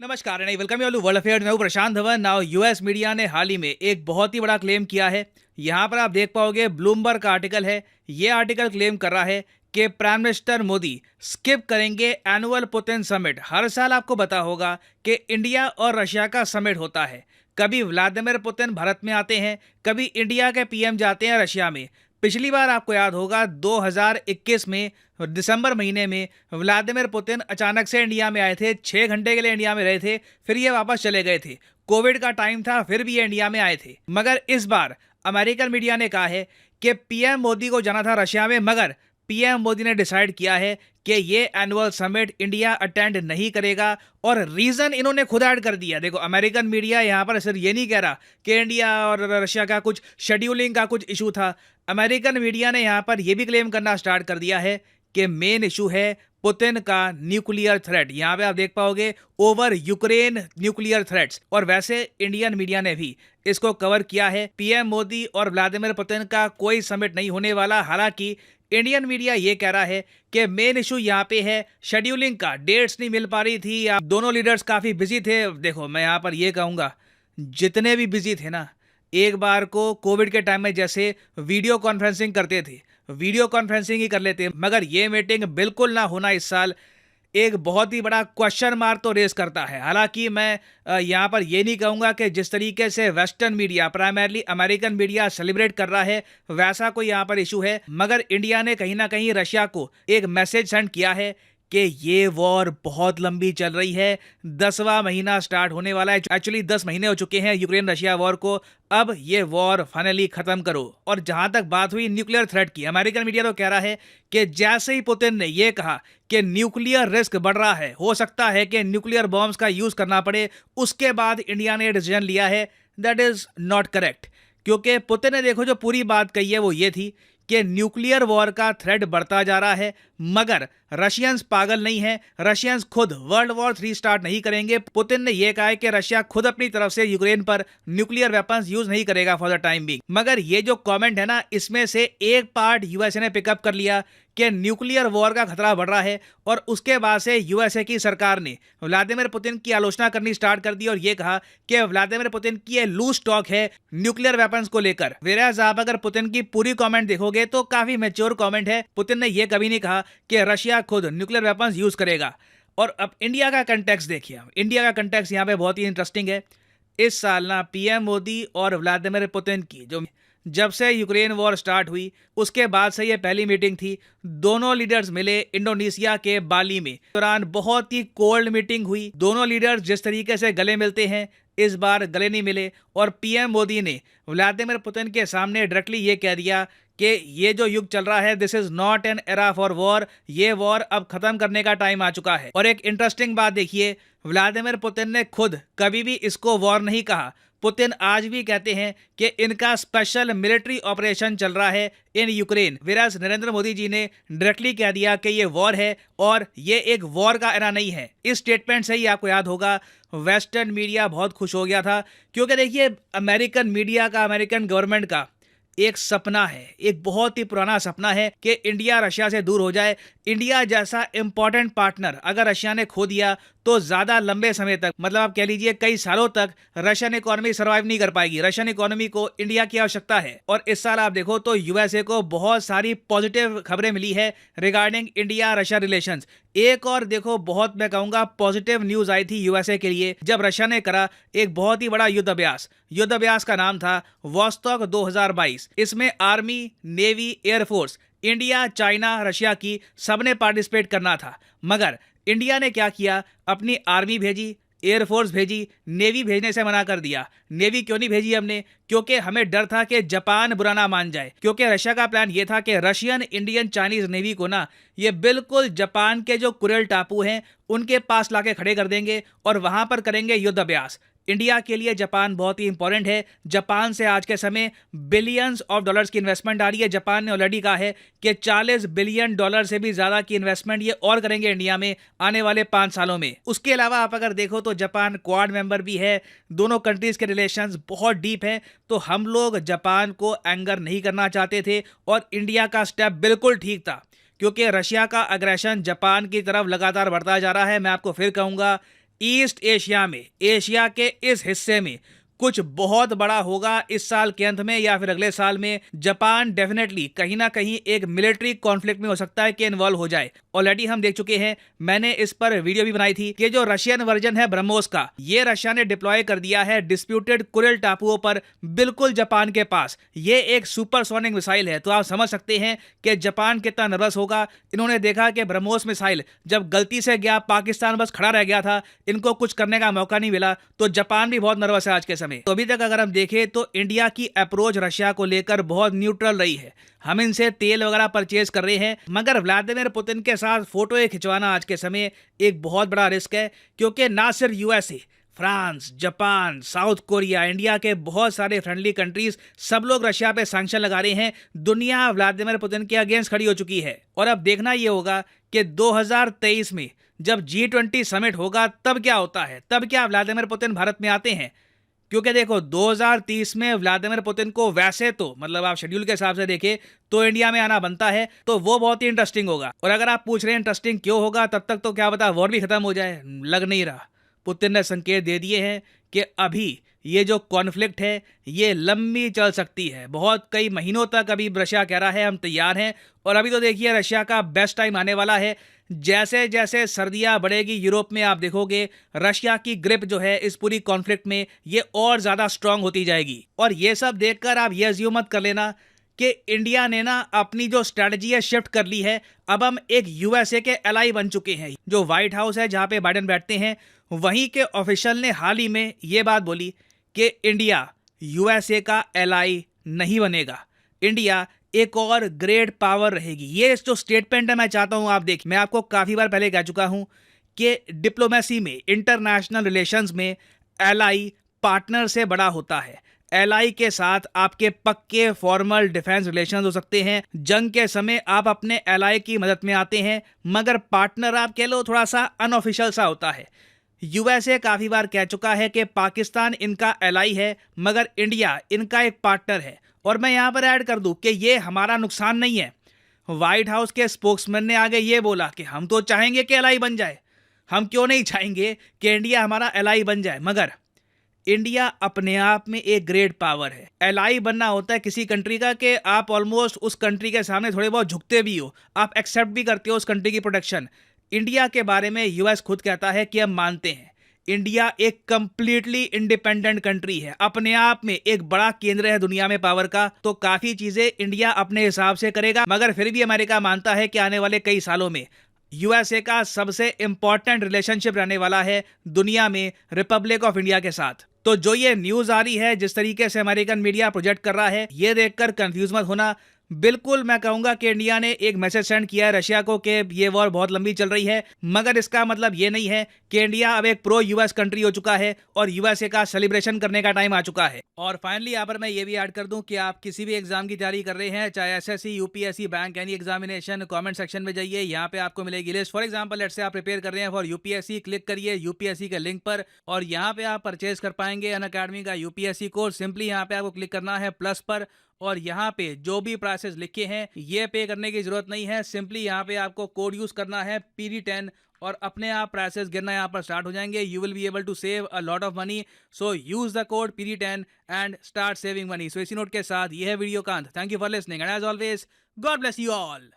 नमस्कार and welcome you all to world affairs. मैं हूं Prashant Dhawan. Now US media ने हाल ही में एक बहुत ही बड़ा क्लेम किया है। यहां पर आप देख पाओगे ब्लूमबर्ग का आर्टिकल है। ये आर्टिकल क्लेम कर रहा है कि प्राइम मिनिस्टर मोदी स्किप करेंगे एनुअल पुतिन समिट। हर साल आपको पता होगा कि इंडिया और रशिया का समिट होता है। कभी व्लादिमीर पुतिन भारत में आते हैं, कभी इंडिया के पीएम जाते हैं रशिया में। पिछली बार आपको याद होगा 2021 में दिसंबर महीने में व्लादिमीर पुतिन अचानक से इंडिया में आए थे। 6 घंटे के लिए इंडिया में रहे थे, फिर ये वापस चले गए थे। कोविड का टाइम था, फिर भी ये इंडिया में आए थे। मगर इस बार अमेरिकन मीडिया ने कहा है कि पीएम मोदी को जाना था रशिया में, मगर पीएम मोदी ने डिसाइड किया है कि ये एनुअल समिट इंडिया अटेंड नहीं करेगा। और रीजन इन्होंने खुद ऐड कर दिया। देखो, अमेरिकन मीडिया यहाँ पर सिर्फ ये नहीं कह रहा कि इंडिया और रशिया का कुछ शेड्यूलिंग का कुछ इशू था। अमेरिकन मीडिया ने यहाँ पर यह भी क्लेम करना स्टार्ट कर दिया है कि मेन इशू है पुतिन का न्यूक्लियर थ्रेट। यहाँ पे आप देख पाओगे ओवर यूक्रेन न्यूक्लियर थ्रेट्स। और वैसे इंडियन मीडिया ने भी इसको कवर किया है। पीएम मोदी और व्लादिमीर पुतिन का कोई समिट नहीं होने वाला। हालांकि इंडियन मीडिया ये कह रहा है कि मेन इशू यहाँ पे है शेड्यूलिंग का। डेट्स नहीं मिल पा रही थी या दोनों लीडर्स काफी बिजी थे। देखो, मैं यहाँ पर ये कहूंगा, जितने भी बिजी थे ना, एक बार को कोविड के टाइम में जैसे वीडियो कॉन्फ्रेंसिंग करते थे, वीडियो कॉन्फ्रेंसिंग ही कर लेते। मगर ये मीटिंग बिल्कुल ना होना इस साल एक बहुत ही बड़ा क्वेश्चन मार्क तो रेस करता है। हालांकि मैं यहाँ पर ये नहीं कहूँगा कि जिस तरीके से western media, primarily American media celebrate कर रहा है, वैसा कोई यहाँ पर इशू है। मगर इंडिया ने कहीं ना कहीं रशिया को एक मैसेज सेंड किया है कि ये वॉर बहुत लंबी चल रही है। 10वां महीना स्टार्ट होने वाला है। एक्चुअली 10 महीने हो चुके हैं यूक्रेन रशिया वॉर को। अब ये वॉर फाइनली खत्म करो। और जहां तक बात हुई न्यूक्लियर थ्रेट की, अमेरिकन मीडिया तो कह रहा है कि जैसे ही पुतिन ने यह कहा कि न्यूक्लियर रिस्क बढ़ रहा है, हो सकता है कि न्यूक्लियर बॉम्ब्स का यूज करना पड़े, उसके बाद इंडिया ने डिसीजन लिया है। That is not correct. क्योंकि पुतिन ने, देखो, जो पूरी बात कही है वो ये थी कि न्यूक्लियर वॉर का थ्रेट बढ़ता जा रहा है। मगर रशियंस पागल नहीं है। रशियंस खुद वर्ल्ड वॉर 3 स्टार्ट नहीं करेंगे। पुतिन ने यह कहा है कि रशिया खुद अपनी तरफ से यूक्रेन पर न्यूक्लियर वेपन्स यूज नहीं करेगा फॉर द टाइम बीइंग। मगर ये जो कमेंट है ना, इसमें से एक पार्ट यूएसए ने पिकअप कर लिया कि न्यूक्लियर वॉर का खतरा बढ़ रहा है। और उसके बाद से यूएसए की सरकार ने व्लादिमीर पुतिन की आलोचना करनी स्टार्ट कर दी और यह कहा कि व्लादिमीर पुतिन की ये लूज टॉक है न्यूक्लियर वेपन्स को लेकर। वेराज आप अगर पुतिन की पूरी कमेंट देखोगे तो काफी मैच्योर कमेंट है। पुतिन ने यह कभी नहीं कहा कि रशिया खुद न्यूक्लियर वेपन्स यूज करेगा। और अब इंडिया का कंटेक्स्ट देखिए। इंडिया का कंटेक्स्ट यहाँ पे बहुत ही इंटरेस्टिंग है। इस साल ना पीएम मोदी और व्लादिमीर पुतिन की जब से यूक्रेन वॉर स्टार्ट हुई उसके बाद से ये पहली मीटिंग थी। दोनों लीडर्स मिले इंडोनेशिया के बाली में। दौरान बहुत ही कोल्ड मीटिंग हुई। दोनों लीडर्स जिस तरीके से गले मिलते हैं, इस बार गले नहीं मिले। और पीएम मोदी ने व्लादिमीर पुतिन के सामने डायरेक्टली ये कह दिया कि ये जो युग चल रहा है, this is not an era for war. ये वॉर अब खत्म करने का टाइम आ चुका है। और एक इंटरेस्टिंग बात देखिए, व्लादिमीर पुतिन ने खुद कभी भी इसको वॉर नहीं कहा। पुतिन आज भी कहते हैं कि इनका स्पेशल मिलिट्री ऑपरेशन चल रहा है इन यूक्रेन। विराज नरेंद्र मोदी जी ने डायरेक्टली कह दिया कि ये वॉर है और ये एक वॉर का एरा नहीं है। इस स्टेटमेंट से ही आपको याद होगा वेस्टर्न मीडिया बहुत खुश हो गया था। क्योंकि देखिए, अमेरिकन मीडिया का, अमेरिकन गवर्नमेंट का एक सपना है, एक बहुत ही पुराना सपना है कि इंडिया रशिया से दूर हो जाए। इंडिया जैसा इंपॉर्टेंट पार्टनर अगर रशिया ने खो दिया तो ज्यादा लंबे समय तक, मतलब आप कह लीजिए कई सालों तक, रशियन इकोनॉमी सर्वाइव नहीं कर पाएगी। रशियन इकोनॉमी को इंडिया की आवश्यकता है। और इस साल आप देखो तो यूएसए को बहुत सारी पॉजिटिव खबरें मिली है रिगार्डिंग इंडिया रशिया रिलेशंस। एक और देखो, बहुत मैं कहूंगा पॉजिटिव न्यूज आई थी यूएसए के लिए जब रशिया ने करा एक बहुत ही बड़ा युद्ध अभ्यास। युद्ध अभ्यास का नाम था वॉस्टॉक 2022। इसमें army, navy, air force, India, China, Russia की सबने पार्टिसिपेट करना था। मगर इंडिया ने क्या किया, अपनी आर्मी भेजी, एयरफोर्स भेजी, नेवी भेजने से मना कर दिया। नेवी क्यों नहीं भेजी हमने? क्योंकि हमें डर था कि जापान बुरा ना मान जाए। क्योंकि रशिया का प्लान ये था कि रशियन, इंडियन, चाइनीज नेवी को ना ये बिल्कुल जापान के जो कुरेल टापू हैं उनके पास लाके खड़े कर देंगे और वहां पर करेंगे युद्ध अभ्यास। इंडिया के लिए जापान बहुत ही इंपॉर्टेंट है। जापान से आज के समय बिलियंस ऑफ डॉलर्स की इन्वेस्टमेंट आ रही है। जापान ने ऑलरेडी कहा है कि 40 बिलियन डॉलर से भी ज्यादा की इन्वेस्टमेंट ये और करेंगे इंडिया में आने वाले 5 सालों में। उसके अलावा आप अगर देखो तो जापान क्वाड मेंबर भी है। दोनों कंट्रीज के रिलेशंस बहुत डीप हैं। तो हम लोग जापान को एंगर नहीं करना चाहते थे और इंडिया का स्टेप बिल्कुल ठीक था। क्योंकि रशिया का अग्रेशन जापान की तरफ लगातार बढ़ता जा रहा है। मैं आपको फिर कहूंगा, ईस्ट एशिया में, एशिया के इस हिस्से में कुछ बहुत बड़ा होगा इस साल के अंत में या फिर अगले साल में। जापान डेफिनेटली कहीं ना कहीं एक मिलिट्री कॉन्फ्लिक्ट में हो सकता है कि इन्वॉल्व हो जाए। ऑलरेडी हम देख चुके हैं, मैंने इस पर वीडियो भी बनाई थी कि जो रशियन वर्जन है ब्रह्मोस का, ये रशिया ने डिप्लॉय कर दिया है डिस्प्यूटेड कुरिल टापुओं पर, बिल्कुल जापान के पास। ये एक सुपरसोनिक मिसाइल है, तो आप समझ सकते हैं कि जापान कितना नर्वस होगा। इन्होंने देखा कि ब्रह्मोस मिसाइल जब गलती से गया, पाकिस्तान बस खड़ा रह गया था, इनको कुछ करने का मौका नहीं मिला, तो जापान भी बहुत नर्वस है आज के समय। तो अभी तक अगर हम देखें तो इंडिया की अप्रोच रशिया को लेकर बहुत न्यूट्रल रही है। हम इनसे तेल वगैरह परचेज कर रहे हैं, मगर व्लादिमीर पुतिन के साथ फोटो खिंचवाना आज के समय एक बहुत बड़ा रिस्क है, क्योंकि ना सिर्फ USA, France, Japan, south Korea, India के बहुत सारे फ्रेंडली कंट्रीज, सब लोग रशिया पे सैंक्शन लगा रहे हैं। दुनिया व्लादिमीर पुतिन के अगेंस्ट खड़ी हो चुकी है। और अब देखना यह होगा कि 2023 में जब G20 समिट होगा तब क्या होता है, तब क्या व्लादिमीर पुतिन भारत में आते हैं। क्योंकि देखो 2030 में व्लादिमीर पुतिन को वैसे तो मतलब आप शेड्यूल के हिसाब से देखें तो इंडिया में आना बनता है, तो वो बहुत ही इंटरेस्टिंग होगा। और अगर आप पूछ रहे हैं इंटरेस्टिंग क्यों होगा, तब तक तो क्या पता वॉर भी खत्म हो जाए, लग नहीं रहा। पुतिन ने संकेत दे दिए हैं कि अभी ये जो कॉन्फ्लिक्ट है ये लंबी चल सकती है, बहुत कई महीनों तक। अभी रशिया कह रहा है हम तैयार हैं, और अभी तो देखिए रशिया का बेस्ट टाइम आने वाला है। जैसे जैसे सर्दियां बढ़ेगी यूरोप में, आप देखोगे रशिया की ग्रिप जो है इस पूरी कॉन्फ्लिक्ट में ये और ज्यादा स्ट्रांग होती जाएगी। और ये सब देखकर आप ये अज्यूम मत कर लेना कि इंडिया ने ना अपनी जो स्ट्रेटजी है शिफ्ट कर ली है। अब हम एक यूएसए के एलाई बन चुके हैं। जो व्हाइट हाउस है जहां पे बाइडेन बैठते हैं, वहीं के ऑफिशियल ने हाल ही में ये बात बोली कि इंडिया यूएसए का एलाई नहीं बनेगा, इंडिया एक और ग्रेट पावर रहेगी। ये जो स्टेटमेंट है मैं चाहता हूं आप देखिए, मैं आपको काफी बार पहले कह चुका हूं कि डिप्लोमेसी में, इंटरनेशनल रिलेशंस में एलाई पार्टनर से बड़ा होता है। एलाई के साथ आपके पक्के फॉर्मल डिफेंस रिलेशंस हो सकते हैं, जंग के समय आप अपने एलाई की मदद में आते हैं, मगर पार्टनर आप कह लो थोड़ा सा अनऑफिशियल सा होता है। यूएसए काफी बार कह चुका है कि पाकिस्तान इनका एलाई है मगर इंडिया इनका एक पार्टनर है। और मैं यहां पर ऐड कर दूं कि ये हमारा नुकसान नहीं है। व्हाइट हाउस के स्पोक्समैन ने आगे ये बोला कि हम तो चाहेंगे कि एलाई बन जाए, हम क्यों नहीं चाहेंगे कि इंडिया हमारा एलाई बन जाए, मगर इंडिया अपने आप में एक ग्रेट पावर है। एलाई बनना होता है किसी कंट्री का कि आप ऑलमोस्ट उस कंट्री के सामने थोड़े बहुत झुकते भी हो, आप एक्सेप्ट भी करते हो उस कंट्री की प्रोटेक्शन। इंडिया के बारे में यूएस खुद कहता है कि हम मानते हैं इंडिया एक कंप्लीटली इंडिपेंडेंट कंट्री है, अपने आप में एक बड़ा केंद्र है दुनिया में पावर का। तो काफी चीजें इंडिया अपने हिसाब से करेगा, मगर फिर भी अमेरिका मानता है कि आने वाले कई सालों में यूएसए का सबसे इंपॉर्टेंट रिलेशनशिप रहने वाला है दुनिया में रिपब्लिक ऑफ इंडिया के साथ। तो जो ये न्यूज आ रही है, जिस तरीके से अमेरिकन मीडिया प्रोजेक्ट कर रहा है, ये देखकर कंफ्यूज मत होना। बिल्कुल मैं कहूंगा कि इंडिया ने एक मैसेज सेंड किया है रशिया को कि ये वॉर बहुत लंबी चल रही है, मगर इसका मतलब ये नहीं है कि इंडिया अब एक प्रो यूएस कंट्री हो चुका है और यूएसए का सेलिब्रेशन करने का टाइम आ चुका है। और फाइनली यहाँ पर मैं ये भी ऐड कर दूं कि आप किसी भी एग्जाम की तैयारी कर रहे हैं, चाहे SSC, UPSC, bank, any examination, comment section में जाइए, यहाँ पे आपको मिलेगी list. For example let's say आप प्रिपेयर कर रहे हैं फॉर यूपीएससी, क्लिक करिए यूपीएससी के लिंक पर और यहाँ पे आप परचेज कर पाएंगे अनअकैडमी का यूपीएससी कोर्स। सिंपली यहाँ पे आपको क्लिक करना है प्लस पर, और यहाँ पे जो भी प्राइसेस लिखे हैं ये पे करने की जरूरत नहीं है। सिंपली यहाँ पे आपको कोड यूज करना है PD10 और अपने आप प्राइसेस गिरना यहाँ पर स्टार्ट हो जाएंगे। You will be able to save a lot of money, so use the code PD10 and start saving money. So इसी नोट के साथ ये है वीडियो का अंत। Thank you for listening and as always God bless you all.